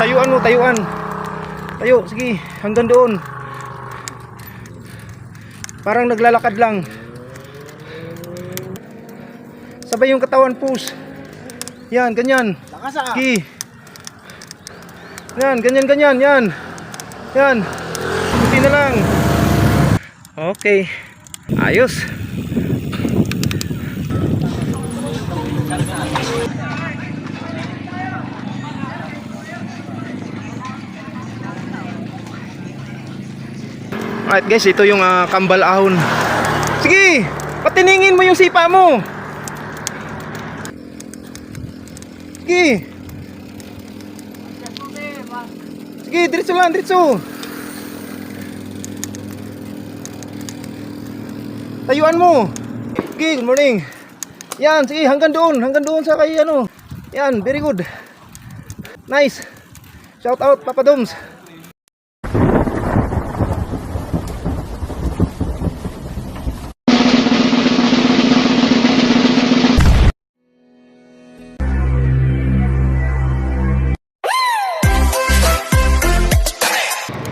tayuan mo, tayuan. Tayo, sige, hanggang doon. Parang naglalakad lang. Sabay yung katawan, push. Yan, ganyan. Sige. Yan, ganyan, ganyan, yan. Yan. Buti na lang. Okay. Ayos. Alright guys, ito yung kambal ahon. Sige, patiningin mo yung sipa mo. Sige. Sige, diretso lang, diretso. Tayuan mo. Sige, good morning. Yan, sige, hanggang doon sa kay ano. Yan, very good. Nice. Shout out Papa Doms.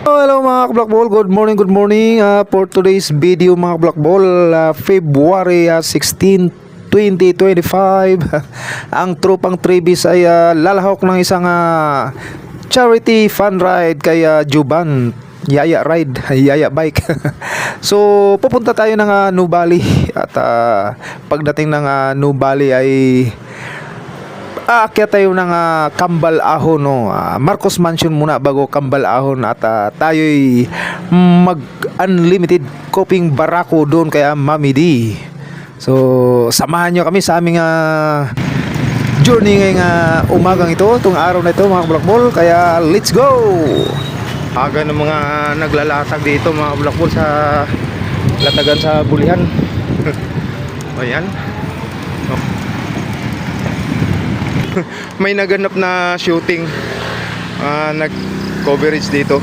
Hello mga ka-Blockball, good morning for today's video mga ka-Blockball, February 16, 2025. Ang tropang Travis ay lalahok ng isang charity fun ride kay Juban Yaya Ride, Yaya Bike. So pupunta tayo ng Nubali at pagdating ng Nubali ay aakyat tayo ng Kambal Ahon, no? Marcos Mansion muna bago Kambal Ahon at tayo'y mag-unlimited koping barako doon kay Mami D. So samahan nyo kami sa aming journey ngayong umagang ito, itong araw na ito mga Blockball. Kaya let's go! Aga ng mga naglalatag dito mga Blockball sa latagan sa Bulihan. Ayan. May naganap na shooting, nag-coverage dito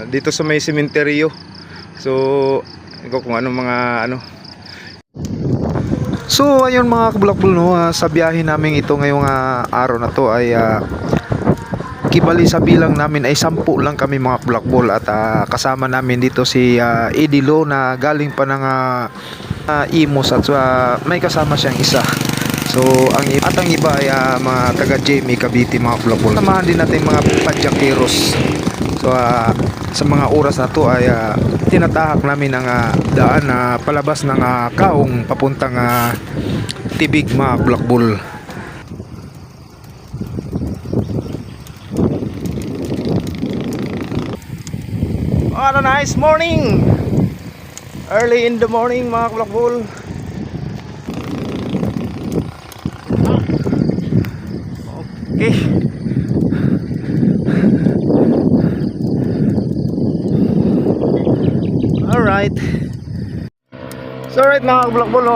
dito sa may sementeryo. So ikaw kung anong mga ano. So ayun mga kabulakbul, no, sa biyahe namin ito ngayong araw na to ay kibali sa bilang namin ay 10 lang kami mga kabulakbul. At kasama namin dito si Edilo na galing pa ng Imos at may kasama siyang isa. So ang iba ay mga taga Jamie Cavite mga kabulakbul. Samahan din natin mga padyakeros. So sa mga oras na to ay tinatahak namin ang daan palabas ng Kaong papuntang Tibig mga kabulakbul. What a nice morning! Early in the morning mga kabulakbul. Okay. Alright. So alright mga kabulakbul, no,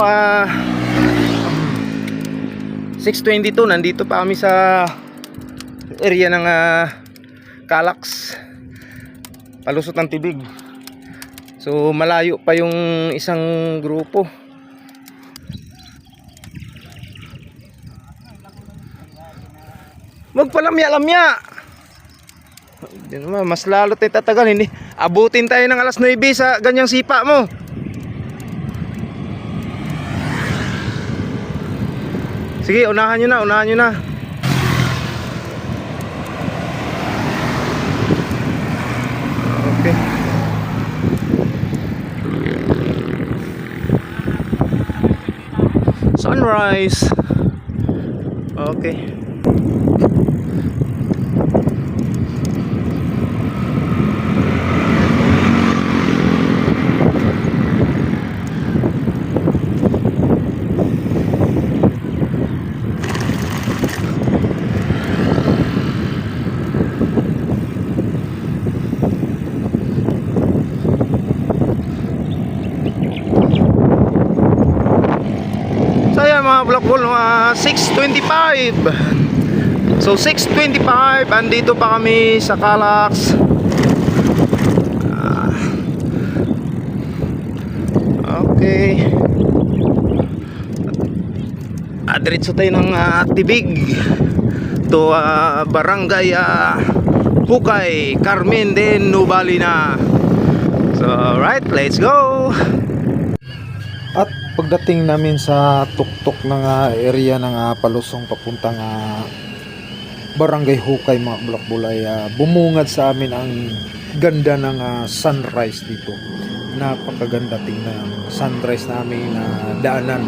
6:22 nandito pa kami sa area ng Calax, palusot ng Tibig. So malayo pa yung isang grupo. Magpalamya-lamya. Hindi naman, mas lalo tayo tatagal. Hindi, abutin tayo ng alas 9 sa ganyang sipa mo. Sige, unahan nyo na, unahan nyo na. Okay. Sunrise. Okay. Mga Blockball, 6:25. So 6:25 andito pa kami sa Calax. Okay. Diretso tayo ng Tibig. dito, barangay Hukay, Carmen din, Nubali na. So right, let's go. At pagdating namin sa tuktok ng area ng palusong papuntang barangay Hukay mga bulakbol ay bumungad sa amin ang ganda ng sunrise dito. Napakaganda tingnan ang sunrise namin na daanan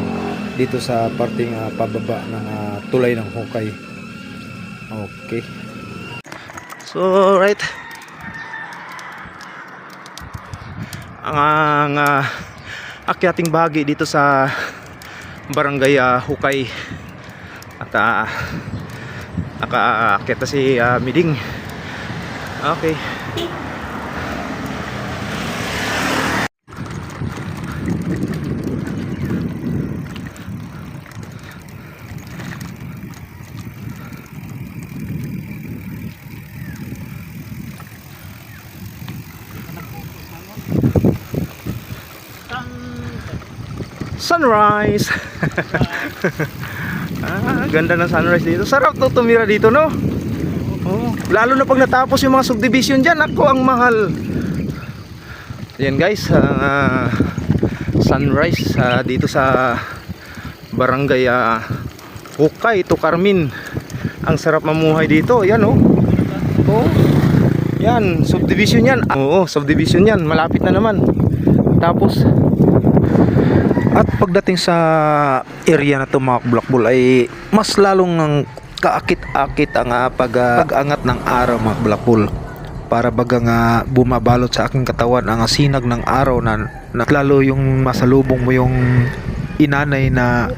dito sa parting pababa ng tulay ng Hukay. Okay. So right, ang akyating bahagi dito sa barangay Hukay, at nakaakyat na si Miding. Okay. Sunrise. Ganda ng sunrise dito. Sarap to tumira dito, no? Oh, lalo na pag natapos yung mga subdivision dyan. Ako, ang mahal. Yan guys, sunrise dito sa barangay Hukay to Carmen. Ang sarap mamuhay dito. Yan, oh. Oh. Yan, subdivision yan. Oo, subdivision yan. Malapit na naman. Tapos at pagdating sa area na ito mga bulakbol ay mas lalong ng kaakit-akit ang pag-angat ng araw mga bulakbol. Para bagang bumabalot sa aking katawan ang sinag ng araw na lalo yung masalubong mo yung inanay na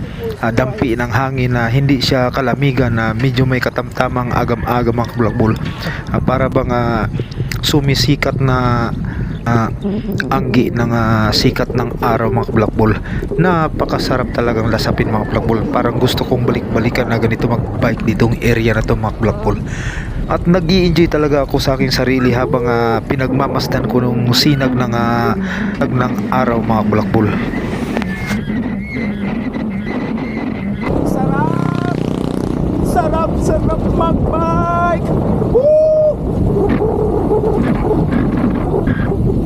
dampi ng hangin na hindi siya kalamigan, na medyo may katamtamang agam-agam mga bulakbol. Para bang sumisikat na anggi ng sikat ng araw mga kablakbol. Napakasarap talagang lasapin mga kablakbol. Parang gusto kong balik-balikan na ganito mag-bike ditong area na to mga kablakbol. At nag-i-enjoy talaga ako sa aking sarili habang pinagmamasdan ko nung sinag ng araw mga kablakbol. Sarap mag-bike. Woo!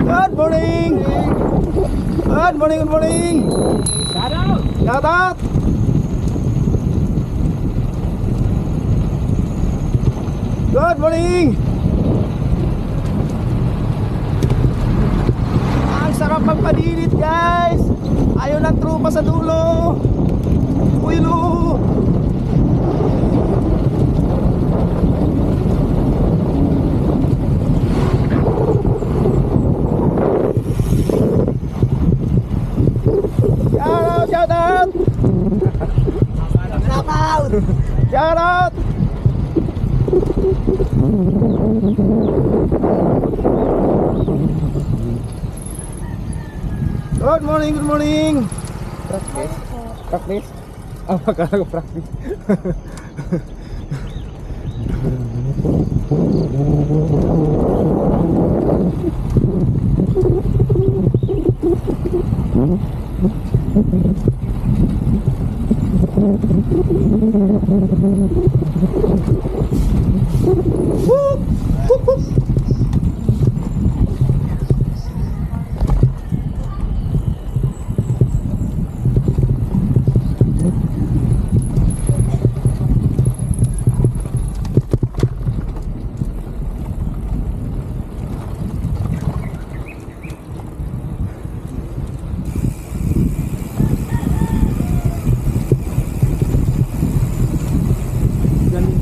Good morning. Good morning, good morning. Shout out. Shout out. Good morning. Ang sarap magpadilit guys. Ayaw ng trupa sa dulo. Uilo. Shout out! Shout out! Shout out! Good morning, good morning! Practice? Practice? Magkala ko practice.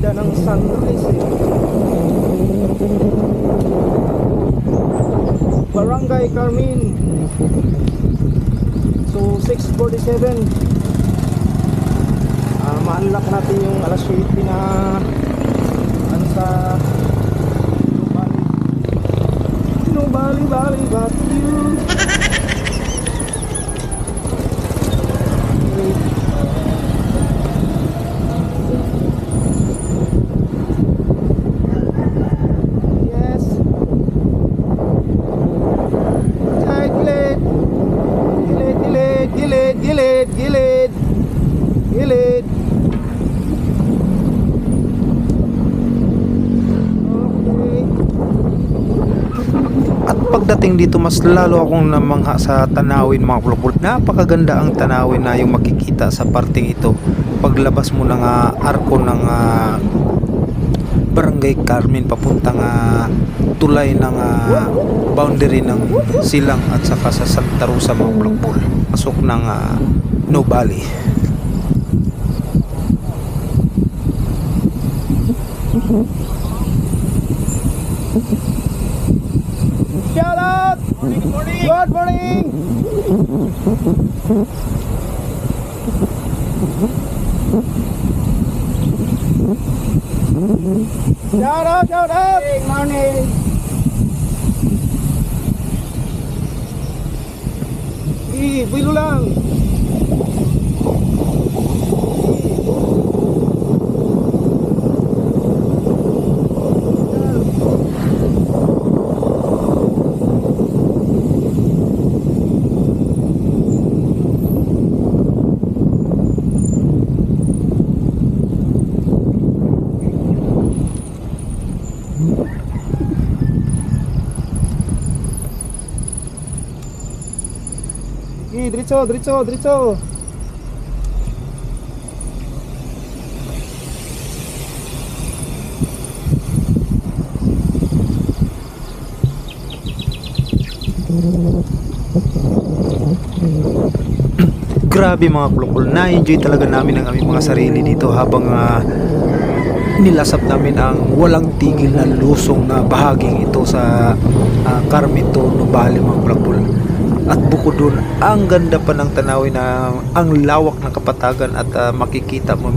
Ng sunrise Barangay Carmen. So 6:47 ma-unlock natin yung alas 7 na ano sa Nobody but you. Gilid. pagdating dito mas lalo akong namangha sa tanawin mga bulakbol. Napakaganda ang tanawin na yung makikita sa parting ito paglabas mo ng arko ng Barangay Carmen papuntang tulay ng boundary ng Silang at saka sa Santa Rosa mga bulakbol, pasok ng Nubali. Shout out! Good morning! Good morning! Shout out! Shout out! Good morning! Bilo lang! Diretso, diretso, diretso. Grabe mga kulukul, na-enjoy talaga namin ang aming mga sarili dito habang nilasap namin ang walang tigil na lusong na bahaging ito sa Carmen to Nubali mga kulukul. At bukod doon, ang ganda pa ng tanawin na ang lawak ng kapatagan at makikita mo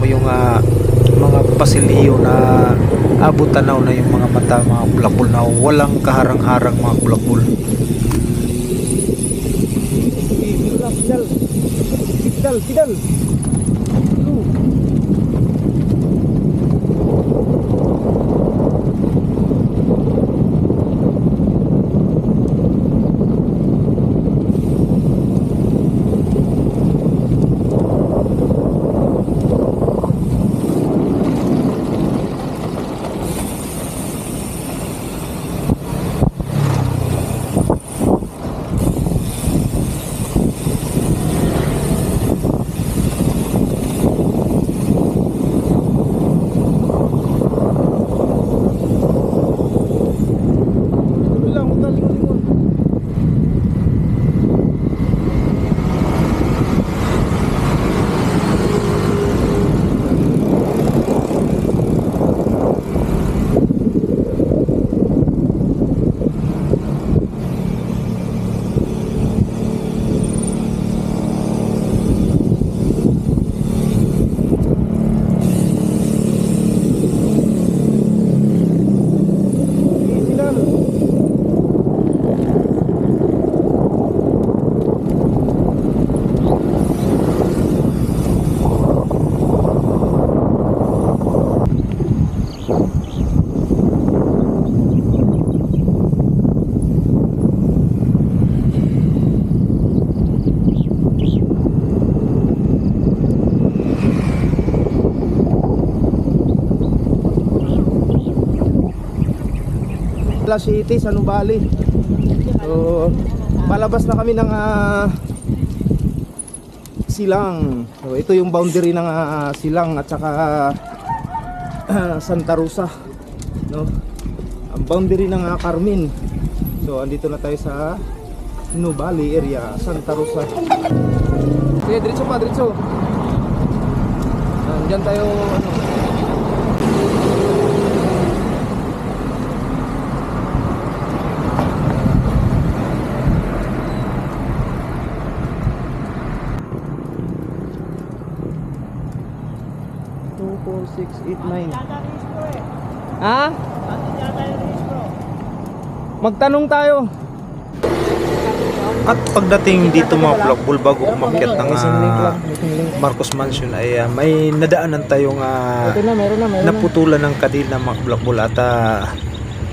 yung mga pasilyo na abot tanaw na yung mga mata mga bulakbol na walang kaharang-harang mga bulakbol. Kidal, kidal. City sa Nubali. So, palabas na kami ng Silang. So, ito yung boundary ng Silang at saka Santa Rosa, no? Ang boundary ng Carmen. So, andito na tayo sa Nubali area, Santa Rosa. Sige, diretso pa, diretso. Diyan tayo ano. 689. Ha? Magtanong tayo. At pagdating dito mga vlog bago umakyat ng Marcos Mansion ay may nadaanan tayong naputulan ng kadena mga vlog at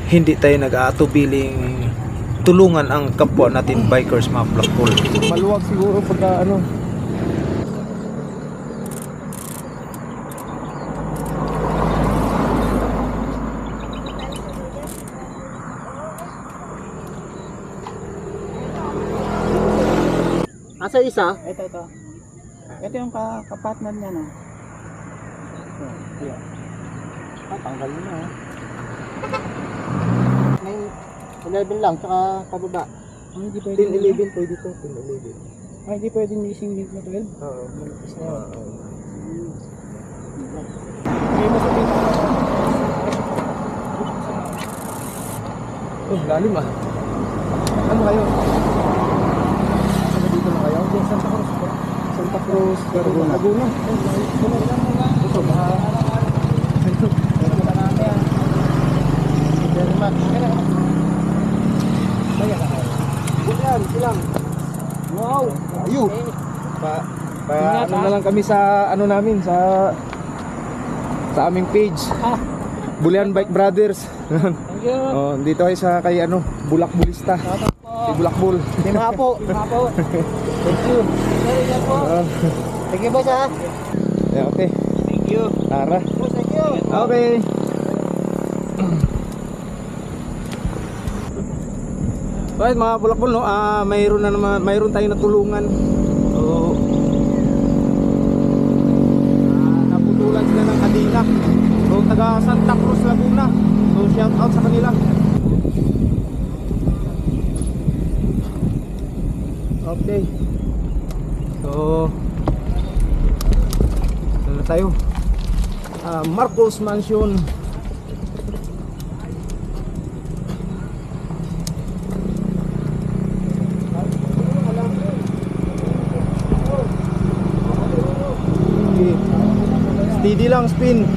hindi tayo nag-aatubiling tulungan ang kapwa natin bikers mga vlog. Maluwag siguro pagka ano. Asa isa? Ito. Ito yung kapatner niya, no? Yeah. Tanggal mo na. May 11 lang, tsaka pababa. Hindi pwede. 10-11 pwede to. 10-11. Hindi pwede missing link na 12. Oo. May masakit. Oh, lalim ah. Ano kayo? Saan dito na kayo? Santa Cruz po. Santa Cruz, Laguna. Laguna. Ito, mga... Laguna namin yan. Very much. Yan, silang. Wow. Ayun. Ano na lang kami sa ano namin sa aming page. Bulian Bike Brothers. Thank you. Oh, dito ay sa kay ano, Bulakbulista. Si Bulakbul. Lima po. Thank you. Thank po. Thank you, boss, ha? Yeah, okay. Thank you. Tara. Boss, thank you. Okay. Right, mga bulakbol, no? Mayroon na naman, mayroon tayong natulungan. So, naputulan sila ng kadena. So, taga Santa Cruz, Laguna. So, shout out sa kanila. Okay. So, ano na tayo? Marcos Mansion. Okay. Steady lang, spin.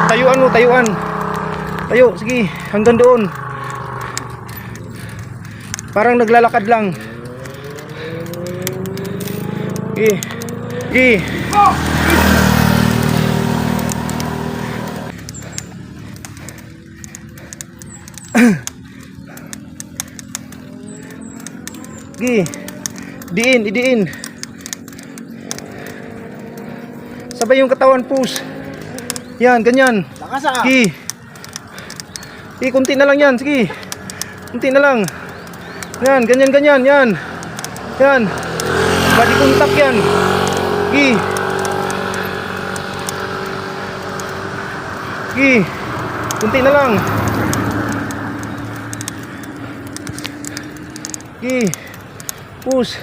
Tayuan mo, tayuan. Tayo, sige, hanggang doon. Parang naglalakad lang. Sige. Sige. Sige. Idiin. Sabay yung katawan, push. Yan, ganyan. Lakas, ha? Sige. Sige, kunti na lang yan. Sige. Kunti na lang. Yan, ganyan. Yan. Yan. Body contact yan. Sige. Sige. Kunti na lang. Sige. Push.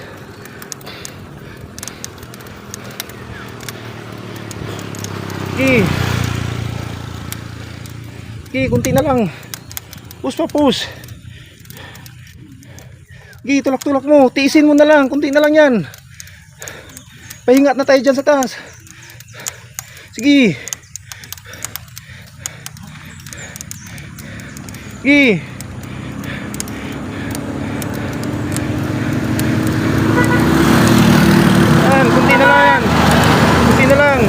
Sige. Sige, kunti na lang. Push pa, push. Sige, tulak-tulak mo. Tiisin mo na lang. Kunti na lang yan. Pahingat na tayo dyan sa taas. Sige. Sige. Yan, kunti na lang yan. Kunti na lang.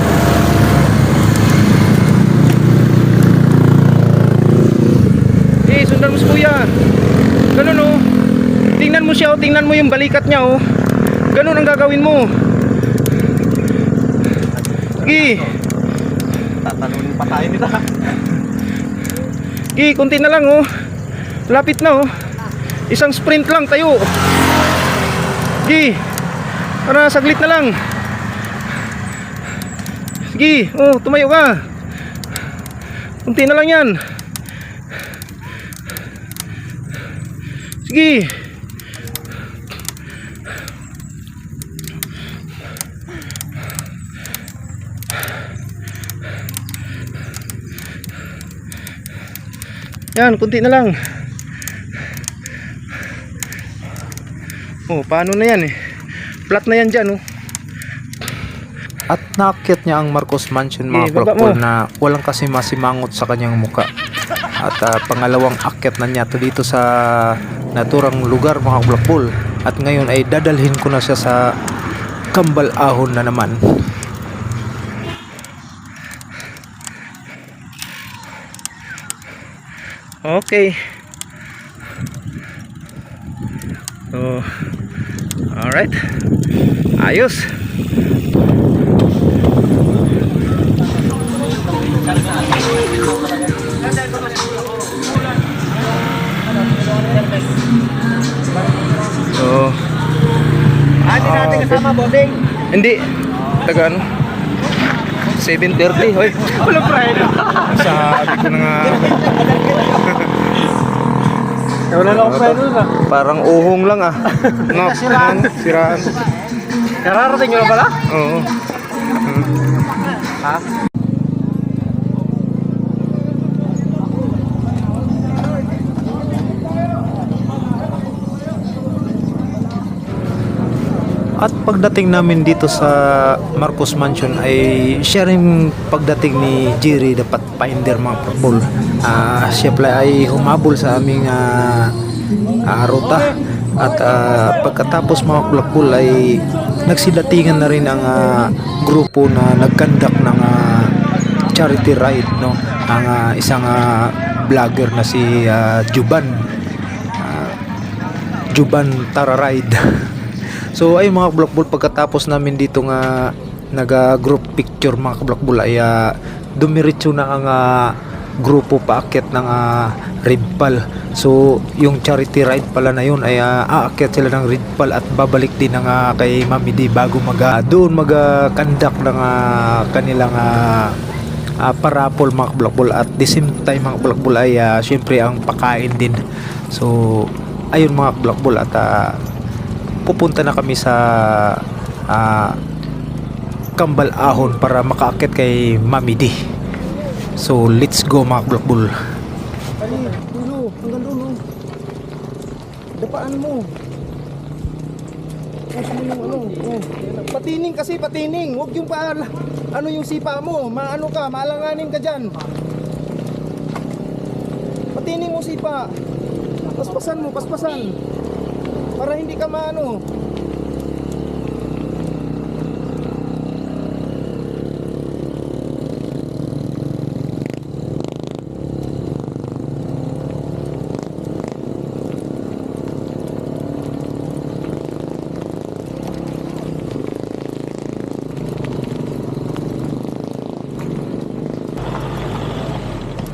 Sundan mo si kuya. Ganun, oh. Tingnan mo siya, oh. Tingnan mo yung balikat niya, oh. Ganun ang gagawin mo. Sige. Tatalunin pa tayo nito. Sige, kunti na lang, oh. Lapit na, oh. Isang sprint lang tayo. Sige. Para saglit na lang. Sige, oh, tumayo ka. Kunti na lang yan. Sige. Yan, kunti na lang. Oh, paano na yan eh? Flat na yan dyan, oh. At naakyat niya ang Marcos Mansion, Okay, mga baba bulakbol, mo. na walang kasi masimangot sa kanyang muka. At pangalawang akyat na niya to dito sa naturang lugar, mga bulakbol. At ngayon ay dadalhin ko na siya sa Kambal Ahon na naman. Okay. So, alright. Ayos. Oo. Hindi natin kasama, bossing. Hindi. Taga ano? 7:30. Hoy. Walang pride. Sabi ko na nga. Wala na akong pride na. Parang uhong lang ah. No, siraan. Siraan. Kararating nyo na pala? Oo. Ha? At pagdating namin dito sa Marcos Mansion ay siya rin pagdating ni Jerry dapat Painter mga football. Siya pala ay humabol sa aming ruta at pagkatapos mga football ay nagsidatingan na rin ang grupo na nagkandak ng charity ride, no, ang isang vlogger na si Juban Tara Ride. So ay mga kablakbol, pagkatapos namin dito nga nag-group picture mga kablakbol ay dumiretso na ang grupo paakyat ng Ridpal. So yung charity ride pala na yun ay aakyat sila ng Ridpal at babalik din ng kay Mami D bago doon mag-conduct ng kanilang parapol mga kablakbol. At the same time mga kablakbol ay syempre ang pakain din. So ayun mga kablakbol, at pupunta na kami sa Kambal Ahon para makaakyat kay Mami D. So let's go mga kablakbol. Ali, dulo, hanggang dulo. Dapaan mo. Push mo yung ano. Patining kasi, patining. Huwag yung ano yung sipa mo. Maano ka, maalanganin ka dyan. Patining mo sipa. Paspasan mo, paspasan. Para hindi ka maano.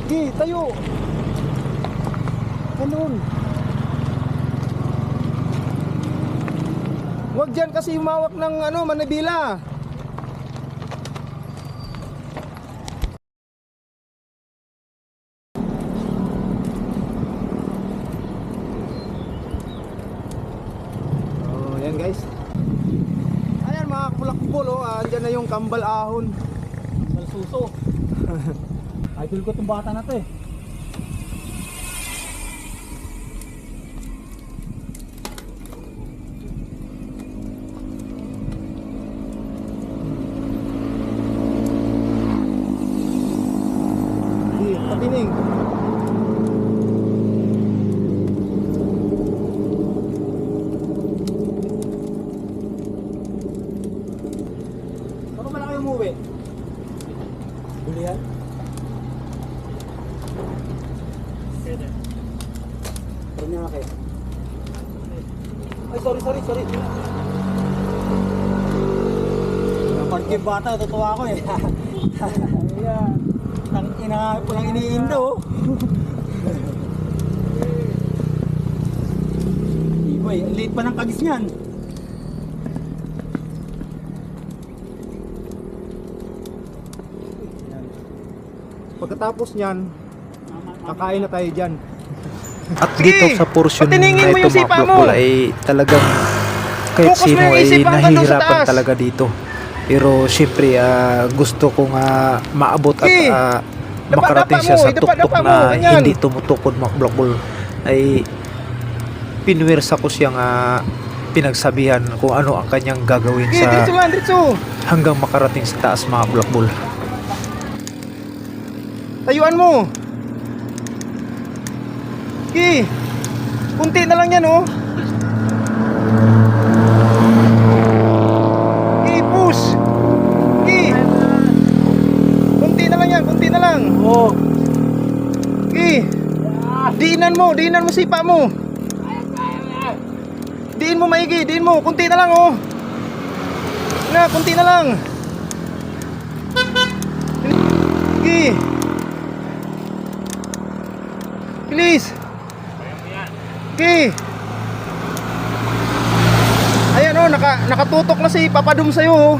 Gi, tayo. Ganun. Huwag dyan kasi humawak ng manibila. Oh, yan guys. Ayan mga kapulakbol, andyan na yung Kambal Ahon. Malsuso. Idol ko itong bata na to eh. Patining. Saan ba na kayo umuwi? Bulihan? Ano nga kayo? Ay, sorry. Napag yung bata, totoo ako eh. Ayan. Ang ina ko lang iniindo. Iboy, late pa ng kagis niyan. Pagkatapos niyan, kakain na tayo dyan. At dito sa portion na patiningin mo ito yung mga sipa kablakbol mo. ay talagang kahit Focus mo sino yung ay isipan ka doon sa nahihirapan taas. talaga dito. Pero syempre gusto kong maabot at makarating siya sa tuktok idapa mo, na ganyan. hindi tumutukod mga kablakbol. Ay pinwersa ko siyang pinagsabihan kung ano ang kanyang gagawin Okay, sa diretso lang, diretso. hanggang makarating sa taas mga kablakbol. Tayuan mo. Okay. Kunti na lang yan, oh. Okay, push. Okay. Kunti na lang yan, kunti na lang. Oo. Okay. Diinan mo sipa mo. Diin mo maigi, diin mo. Kunti na lang, oh. Na, kunti na lang. Okay. Bilis. Okay. Ayan oh, nakatutok na si Papadum sa'yo oh.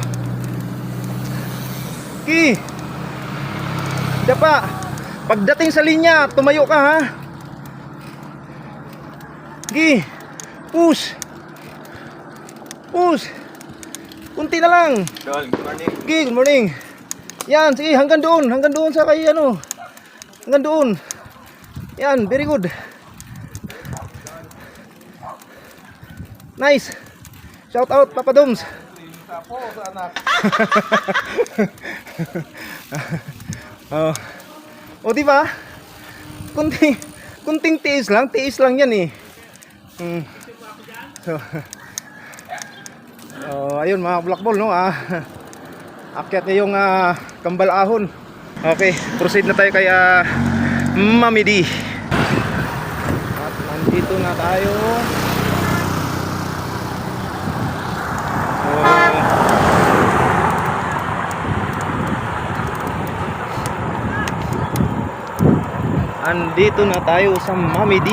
Okay. Hindi pa. Pagdating sa linya, tumayo ka ha. Okay. Push. Push. Kunti na lang. Good morning. Okay, good morning. Yan, sige, hanggang doon sa kay ano. Hanggang doon. Yan, very good. Nice. Shout out Papa Doms. Oh. O di ba? Kunting tiis lang yan eh. So, ayun mga blackball no akyat niya yung kambal ahon. Okay, proceed na tayo kay Mami D. At nandito na tayo. Andito na tayo sa Mami D.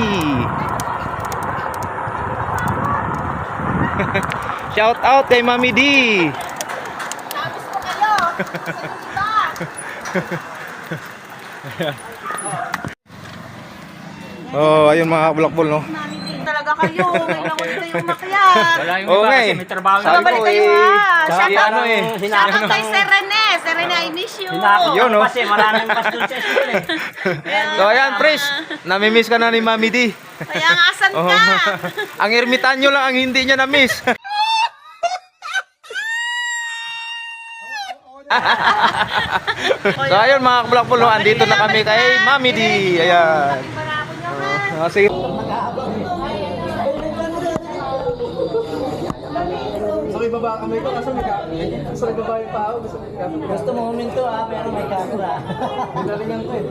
Shout out kay Mami D. Tapos po kayo. Oh, ayun mga blackball no. Talaga kayo. Ngayon lang ulit kayo umakyat. Wala yung Oo iba nga kasi eh. may trabaho. Sabi Babalik ko, kayo eh, ha. sabi Shout out. ano eh. Shout out kay Sir Rene. Sir Rene, I miss you. Yun, no? Kasi maraming pastor sa school eh. So ayan, Pres, namimiss ka na ni Mami D. Kaya nga asan Oh. ka? Ang ermitanyo lang ang hindi niya na-miss. So ayun mga blackball no, andito na kami kay Mami D. Ayan. Barako nyo ha. Sige. Gusto mo huminto pero may camera. Galingan ko eh.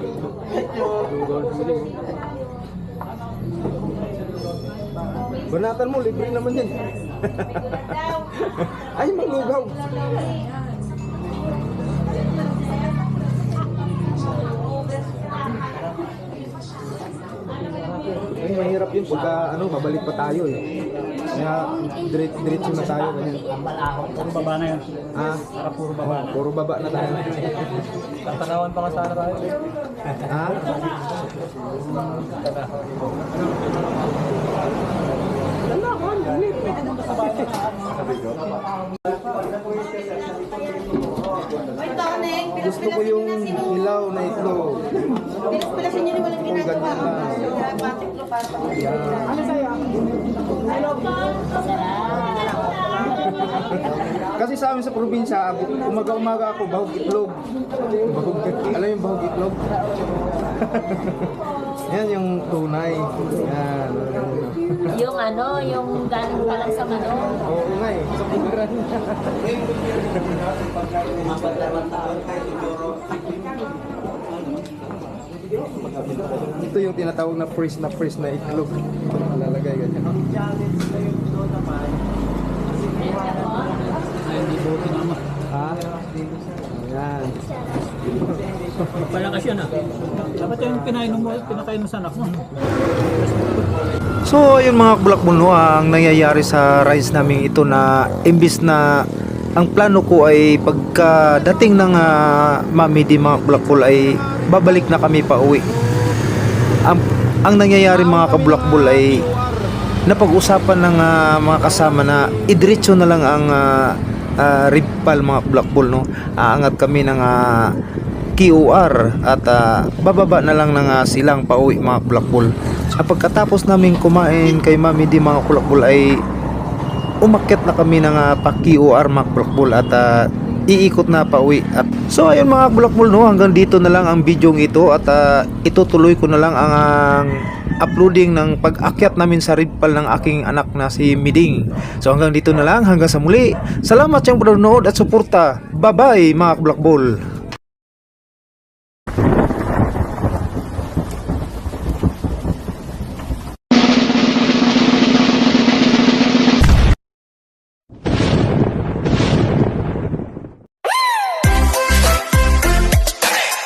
Banatan mo, libre naman yan. Ay, maglugaw. Ay, mahirap yun pagka babalik pa tayo eh. Kaya diretso na tayo ganyan. Puro baba na yun. Ah, Puro baba. puro baba na tayo. Tatanawan pa nga sana tayo. Ha? Wait, Toneng. Gusto ko yung hilaw na itlog. Pilas-pilasin nyo ni walang Kung ganyan lang. Kasi sa amin sa probinsya, umaga-umaga ako, bahog itlog. Alam yung bahog itlog? Yan yung tunay. Yan. Yung yung galing pa lang sa manok. Oo nga eh. Sa kuliran. Ito yung tinatawag na freeze na itlog. Lalagay ganyan. Ha? Ayan. Palakas yun ah. Dapat yung pinakain mo sa anak mo. So ayun mga blackball no, ang nangyayari sa rides namin ito na imbis na ang plano ko ay pagkadating ng Mami D mga blackball ay babalik na kami pa uwi. Ang nangyayari mga kablackball ay napag-usapan ng mga kasama na idiretso na lang ang Ribpal mga blackball no. Aangat kami ng QR at bababa na lang ng silang pauwi mga blackball. Pagkatapos namin kumain kay Mami D mga blackball ay umakyat na kami ng pa-QR mga blackball at iikot na pauwi. At so ayun mga blackball no, hanggang dito na lang ang video ito at itutuloy ko na lang ang uploading ng pag-akyat namin sa Ribpal ng aking anak na si Miding. So hanggang dito na lang, hanggang sa muli. Salamat yung panonood at suporta. Bye bye mga blackball.